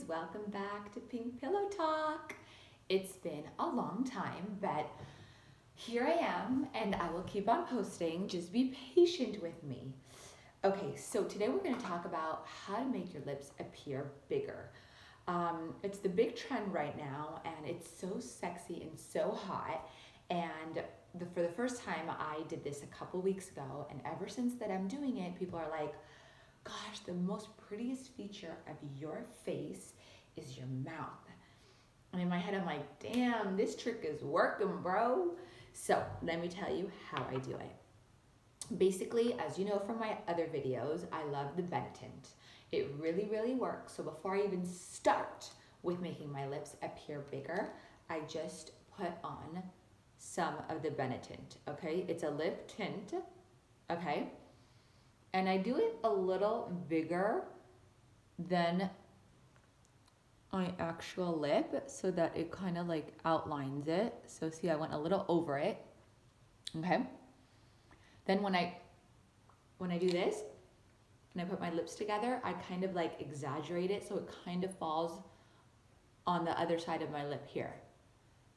welcome back to Pink Pillow Talk. It's been a long time, but here I am and I will keep on posting. Just be patient with me. Okay, so today we're going to talk about how to make your lips appear bigger. It's the big trend right now and it's so sexy and so hot. And for the first time, I did this a couple weeks ago, and ever since that I'm doing it, people are like, gosh, the most prettiest feature of your face is your mouth. And in my head, I'm like, damn, this trick is working, bro. So let me tell you how I do it. Basically, as you know from my other videos, I love the tint. It really, really works. So before I even start with making my lips appear bigger, I just put on some of the tint, okay? It's a lip tint, okay? And I do it a little bigger than my actual lip so that it kind of like outlines it. So see, I went a little over it, okay? Then when I do this and I put my lips together, I kind of like exaggerate it so it kind of falls on the other side of my lip here.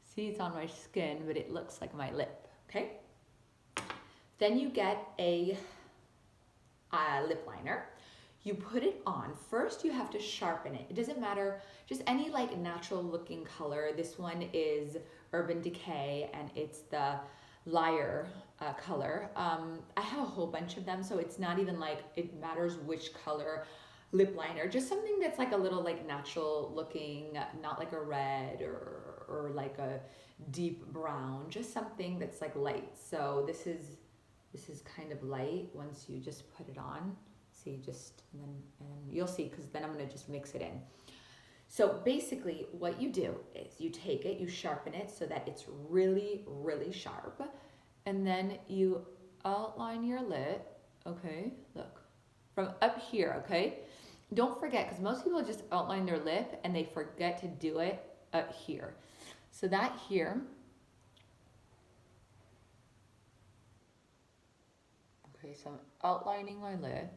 See, it's on my skin, but it looks like my lip, okay? Then you get a lip liner. You put it on. First, you have to sharpen it. It doesn't matter, just any like natural looking color. This one is Urban Decay and it's the Liar color. I have a whole bunch of them, so it's not even like it matters which color lip liner. Just something that's like a little like natural looking, not like a red or like a deep brown, just something that's like light. So this is kind of light once you just put it on. See, and you'll see, because then I'm gonna just mix it in. So basically what you do is you take it, you sharpen it so that it's really, really sharp. And then you outline your lip, okay? Look, from up here, okay? Don't forget, because most people just outline their lip and they forget to do it up here. So that here, okay, so I'm outlining my lip.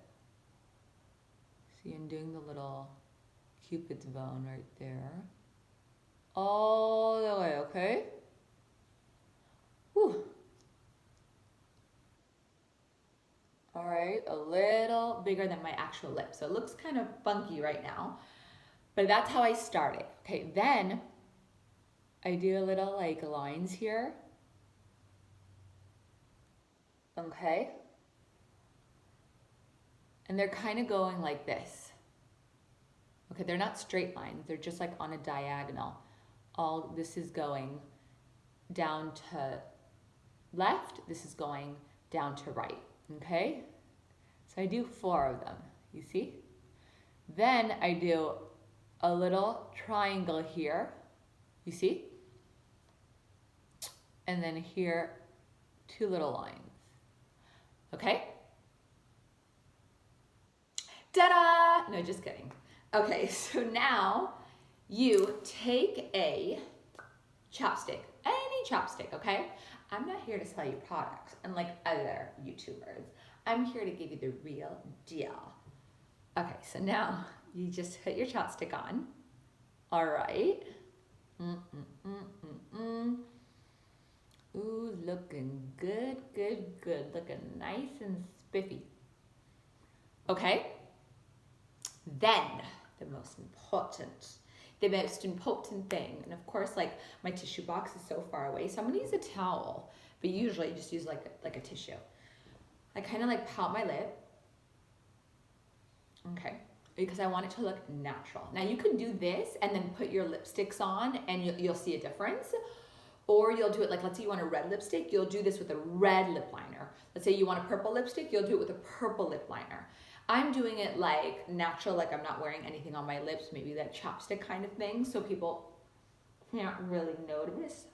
See, I'm doing the little Cupid's bone right there. All the way, okay? Whew. All right, a little bigger than my actual lip. So it looks kind of funky right now, but that's how I started. Okay, then I do a little like lines here. Okay. And they're kind of going like this. Okay, they're not straight lines. They're just like on a diagonal. All this is going down to left. This is going down to right. Okay? So I do 4 of them. You see? Then I do a little triangle here. You see? And then here, 2 little lines. Okay? Ta-da! No, just kidding. Okay, so now you take a chopstick, any chopstick, okay? I'm not here to sell you products, unlike other YouTubers. I'm here to give you the real deal. Okay, so now you just put your chopstick on. All right. Ooh, looking good, good, good. Looking nice and spiffy. Okay. Then the most important thing, and of course, like my tissue box is so far away, so I'm gonna use a towel, but usually I just use like a tissue. I kind of like pout my lip, okay, because I want it to look natural. Now you can do this and then put your lipsticks on and you'll see a difference. Or you'll do it like, let's say you want a red lipstick, you'll do this with a red lip liner. Let's say you want a purple lipstick, you'll do it with a purple lip liner. I'm doing it like natural, like I'm not wearing anything on my lips, maybe that chapstick kind of thing, so people can't really notice.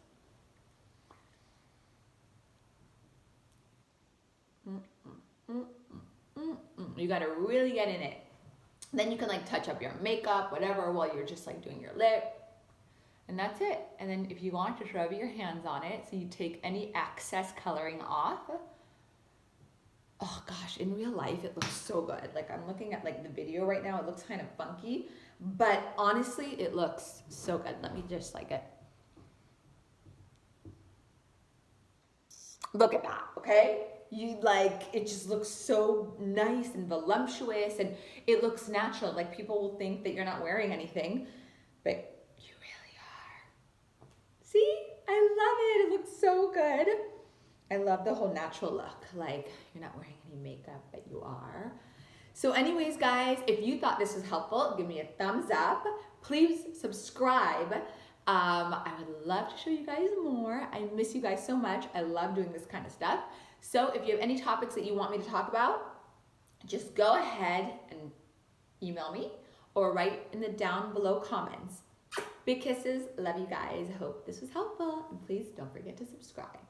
You gotta really get in it. Then you can like touch up your makeup, whatever, while you're just like doing your lip. And that's it. And then if you want, just rub your hands on it. So you take any excess coloring off. Oh gosh, in real life, it looks so good. Like I'm looking at like the video right now, it looks kind of funky, but honestly, it looks so good. Let me just like it. Look at that, okay? You like, it just looks so nice and voluptuous and it looks natural. Like people will think that you're not wearing anything, but you really are. See, I love it. It looks so good. I love the whole natural look. Like you're not wearing any makeup, but you are. So anyways, guys, if you thought this was helpful, give me a thumbs up. Please subscribe. I would love to show you guys more. I miss you guys so much. I love doing this kind of stuff. So if you have any topics that you want me to talk about, just go ahead and email me or write in the down below comments. Big kisses. Love you guys. Hope this was helpful. And please don't forget to subscribe.